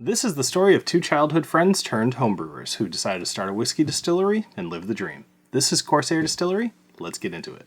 This is the story of two childhood friends turned homebrewers who decided to start a whiskey distillery and live the dream. This is Corsair Distillery. Let's get into it.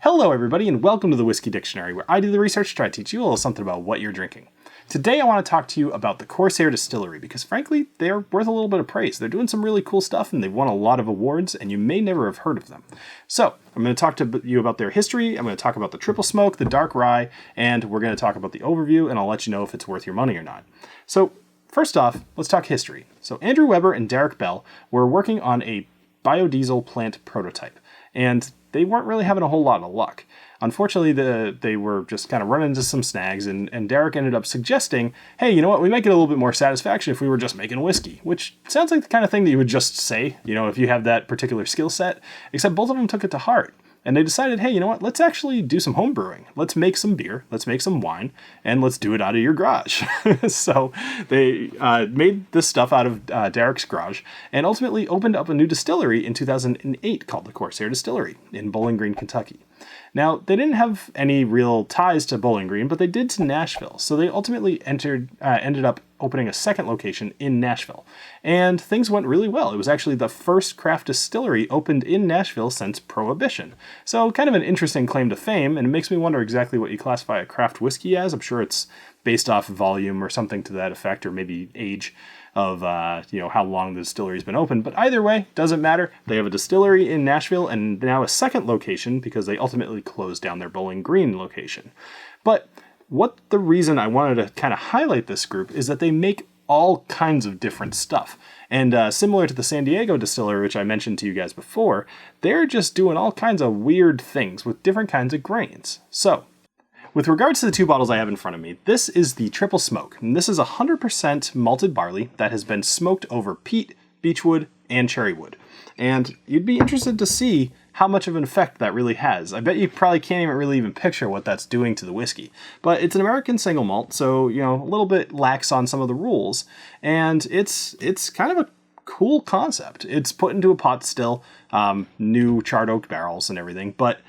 Hello everybody and welcome to the Whiskey Dictionary, where I do the research to try to teach you a little something about what you're drinking. Today I want to talk to you about the Corsair Distillery because frankly, they're worth a little bit of praise. They're doing some really cool stuff and they've won a lot of awards and you may never have heard of them. So I'm going to talk to you about their history, I'm going to talk about the triple smoke, the dark rye, and we're going to talk about the overview and I'll let you know if it's worth your money or not. So first off, let's talk history. So Andrew Weber and Derek Bell were working on a biodiesel plant prototype and they weren't really having a whole lot of luck. Unfortunately, they were just kind of running into some snags, and Derek ended up suggesting, hey, you know what, we might get a little bit more satisfaction if we were just making whiskey, which sounds like the kind of thing that you would just say, you know, if you have that particular skill set, except both of them took it to heart. And they decided, hey, you know what, let's actually do some home brewing. Let's make some beer, let's make some wine, and let's do it out of your garage. So they made this stuff out of Derek's garage and ultimately opened up a new distillery in 2008 called the Corsair Distillery in Bowling Green, Kentucky. Now, they didn't have any real ties to Bowling Green, but they did to Nashville. So they ultimately ended up opening a second location in Nashville. And things went really well. It was actually the first craft distillery opened in Nashville since Prohibition. So kind of an interesting claim to fame, and it makes me wonder exactly what you classify a craft whiskey as. I'm sure it's based off volume or something to that effect, or maybe age of how long the distillery's been open. But either way, doesn't matter. They have a distillery in Nashville and now a second location because they ultimately closed down their Bowling Green location. But the reason I wanted to kind of highlight this group is that they make all kinds of different stuff. And similar to the San Diego distillery, which I mentioned to you guys before, they're just doing all kinds of weird things with different kinds of grains. So, with regards to the two bottles I have in front of me, this is the triple smoke. And this is 100% malted barley that has been smoked over peat, beechwood, and cherrywood. And you'd be interested to see how much of an effect that really has. I bet you probably can't even picture what that's doing to the whiskey. But it's an American single malt, so, you know, a little bit lax on some of the rules. And it's kind of a cool concept. It's put into a pot still, new charred oak barrels and everything, but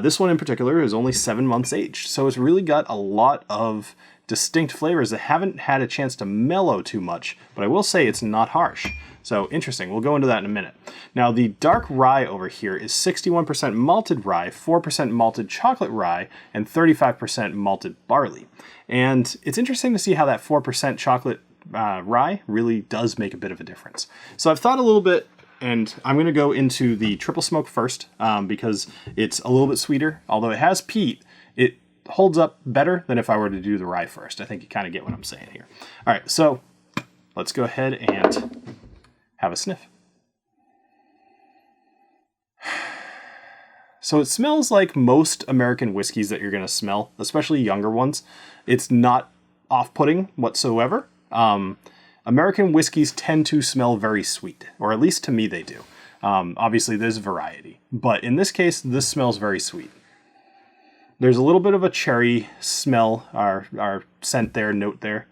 this one in particular is only 7 months aged, so it's really got a lot of distinct flavors that haven't had a chance to mellow too much, but I will say it's not harsh. So interesting, we'll go into that in a minute. Now the dark rye over here is 61% malted rye, 4% malted chocolate rye, and 35% malted barley. And it's interesting to see how that 4% chocolate rye really does make a bit of a difference. So I've thought a little bit, and I'm going to go into the triple smoke first because it's a little bit sweeter. Although it has peat, it holds up better than if I were to do the rye first. I think you kind of get what I'm saying here. All right, so let's go ahead and have a sniff. So it smells like most American whiskeys that you're going to smell, especially younger ones. It's not off-putting whatsoever. American whiskeys tend to smell very sweet, or at least to me they do. Obviously there's variety, but in this case, this smells very sweet. There's a little bit of a cherry smell, our scent there, note there.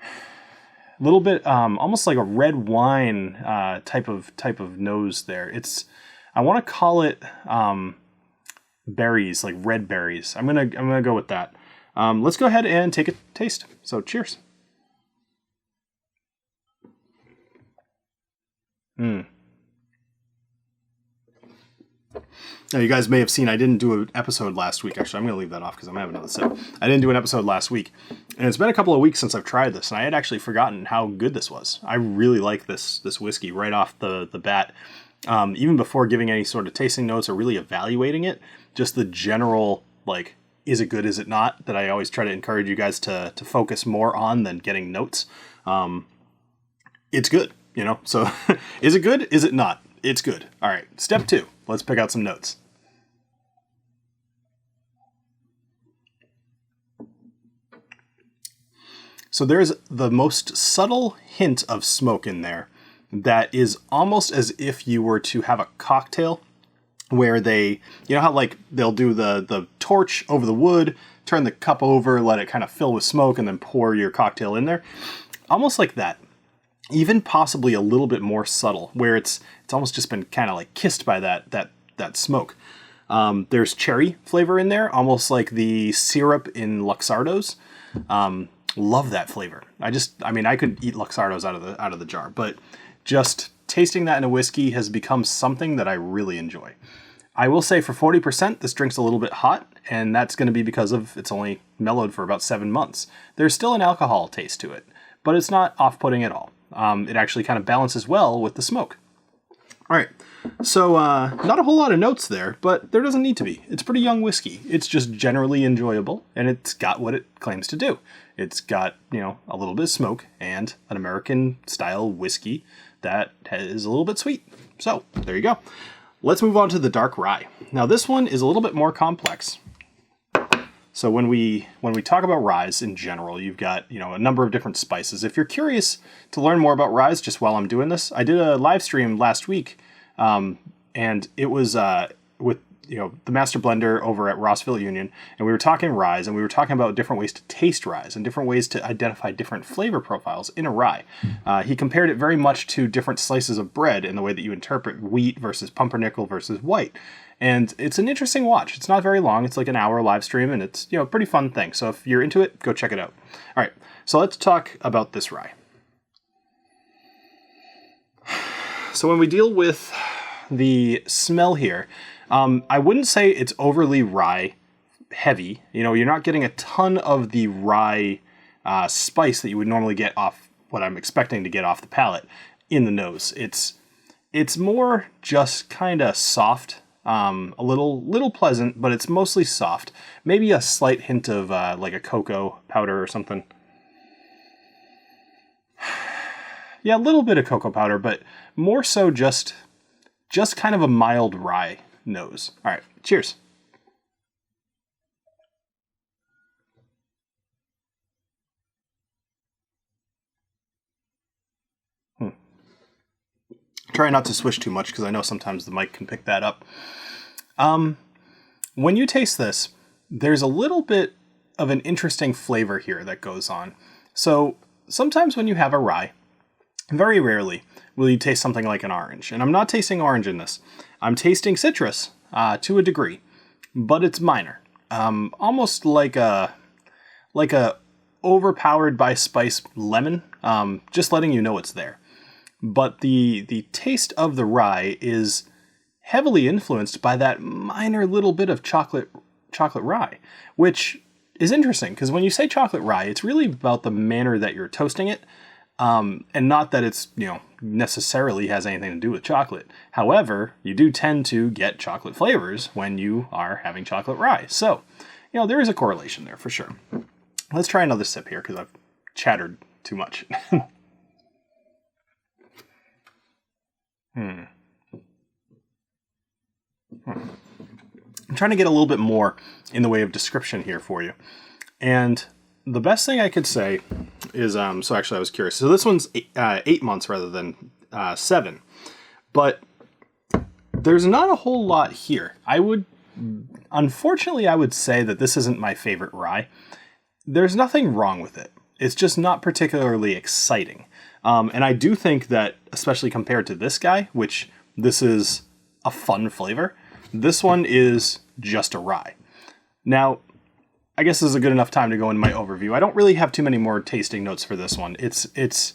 A little bit, almost like a red wine type of nose there. I want to call it berries, like red berries. I'm gonna go with that. Let's go ahead and take a taste. So cheers. Now you guys may have seen I didn't do an episode last week. Actually, I'm going to leave that off because I'm having another sip. I didn't do an episode last week. And it's been a couple of weeks since I've tried this, and I had actually forgotten how good this was. I really like this whiskey right off the bat. Even before giving any sort of tasting notes or really evaluating it, just the general, like, is it good, is it not, that I always try to encourage you guys to focus more on than getting notes. It's good, you know? So is it good? Is it not? It's good. All right, step 2. Let's pick out some notes. So there's the most subtle hint of smoke in there that is almost as if you were to have a cocktail where they, you know how like they'll do the torch over the wood, turn the cup over, let it kind of fill with smoke, and then pour your cocktail in there. Almost like that. Even possibly a little bit more subtle, where it's almost just been kind of like kissed by that smoke. There's cherry flavor in there, almost like the syrup in Luxardos. Love that flavor. I could eat Luxardos out of the jar, but just tasting that in a whiskey has become something that I really enjoy. I will say for 40%, this drink's a little bit hot, and that's going to be because of it's only mellowed for about 7 months. There's still an alcohol taste to it, but it's not off-putting at all. It actually kind of balances well with the smoke. All right, so not a whole lot of notes there, but there doesn't need to be. It's pretty young whiskey. It's just generally enjoyable, and it's got what it claims to do. It's got, a little bit of smoke and an American-style whiskey that is a little bit sweet. So there you go. Let's move on to the dark rye. Now this one is a little bit more complex. So when we talk about ryes in general, you've got, a number of different spices. If you're curious to learn more about ryes just while I'm doing this, I did a live stream last week, and it was with the master blender over at Rossville Union, and we were talking ryes, and we were talking about different ways to taste ryes and different ways to identify different flavor profiles in a rye. He compared it very much to different slices of bread in the way that you interpret wheat versus pumpernickel versus white. And it's an interesting watch. It's not very long. It's like an hour live stream, and it's a pretty fun thing. So if you're into it, go check it out. All right, so let's talk about this rye. So when we deal with the smell here, I wouldn't say it's overly rye heavy. You're not getting a ton of the rye spice that you would normally get off what I'm expecting to get off the palate in the nose. It's more just kind of soft. A little pleasant, but it's mostly soft. Maybe a slight hint of like a cocoa powder or something. Yeah, a little bit of cocoa powder, but more so just kind of a mild rye nose. All right, cheers. Try not to swish too much because I know sometimes the mic can pick that up. When you taste this, there's a little bit of an interesting flavor here that goes on. So sometimes when you have a rye, very rarely will you taste something like an orange. And I'm not tasting orange in this. I'm tasting citrus to a degree, but it's minor. Almost like a overpowered by spice lemon, just letting you know it's there. But the taste of the rye is heavily influenced by that minor little bit of chocolate rye, which is interesting because when you say chocolate rye, it's really about the manner that you're toasting it, and not that it's necessarily has anything to do with chocolate. However, you do tend to get chocolate flavors when you are having chocolate rye. So, there is a correlation there for sure. Let's try another sip here because I've chattered too much. I'm trying to get a little bit more in the way of description here for you. And the best thing I could say is, so actually I was curious. So this one's 8 months rather than 7. But there's not a whole lot here. Unfortunately, I would say that this isn't my favorite rye. There's nothing wrong with it. It's just not particularly exciting. And I do think that, especially compared to this guy, which this is a fun flavor, this one is just a rye. Now, I guess this is a good enough time to go into my overview. I don't really have too many more tasting notes for this one. It's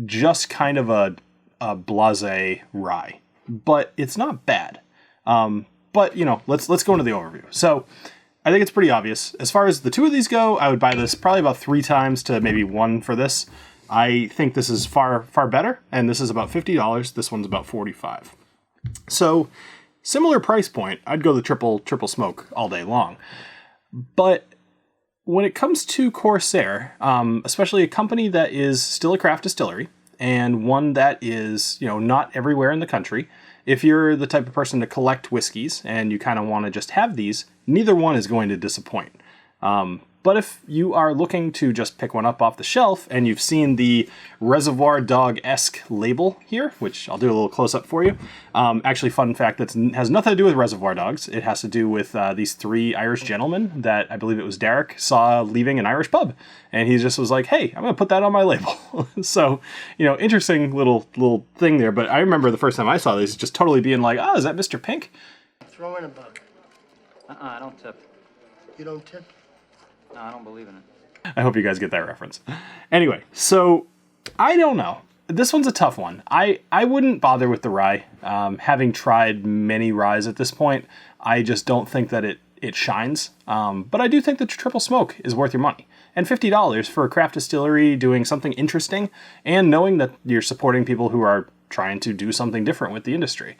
just kind of a blasé rye, but it's not bad. But let's go into the overview. So I think it's pretty obvious. As far as the two of these go, I would buy this probably about 3 times to maybe 1 for this. I think this is far better, and this is about $50. This one's about $45. So similar price point. I'd go the triple smoke all day long. But when it comes to Corsair, especially a company that is still a craft distillery and one that is, not everywhere in the country, if you're the type of person to collect whiskeys and you kind of want to just have these, neither one is going to disappoint. But if you are looking to just pick one up off the shelf and you've seen the Reservoir Dog-esque label here, which I'll do a little close-up for you. Actually, fun fact that has nothing to do with Reservoir Dogs. It has to do with these three Irish gentlemen that I believe it was Derek saw leaving an Irish pub. And he just was like, hey, I'm going to put that on my label. So, interesting little thing there. But I remember the first time I saw this just totally being like, oh, is that Mr. Pink? Throw in a buck. I don't tip. You don't tip? No, I don't believe in it. I hope you guys get that reference. Anyway, so I don't know. This one's a tough one. I wouldn't bother with the rye. Having tried many ryes at this point, I just don't think that it shines. But I do think that triple smoke is worth your money. And $50 for a craft distillery doing something interesting and knowing that you're supporting people who are trying to do something different with the industry.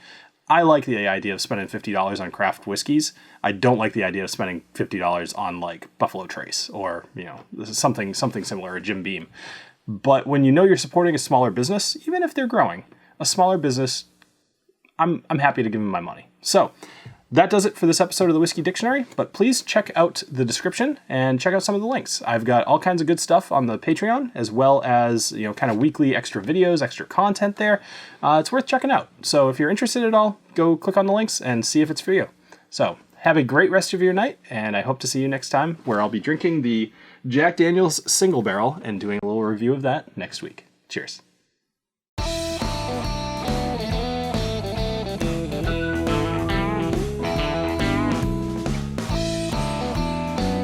I like the idea of spending $50 on craft whiskeys. I don't like the idea of spending $50 on like Buffalo Trace or, something similar, a Jim Beam. But when you're supporting a smaller business, even if they're growing, a smaller business, I'm happy to give them my money. So that does it for this episode of the Whiskey Dictionary, but please check out the description and check out some of the links. I've got all kinds of good stuff on the Patreon, as well as, kind of weekly extra videos, extra content there. It's worth checking out. So if you're interested at all, go click on the links and see if it's for you. So have a great rest of your night, and I hope to see you next time, where I'll be drinking the Jack Daniel's Single Barrel and doing a little review of that next week. Cheers.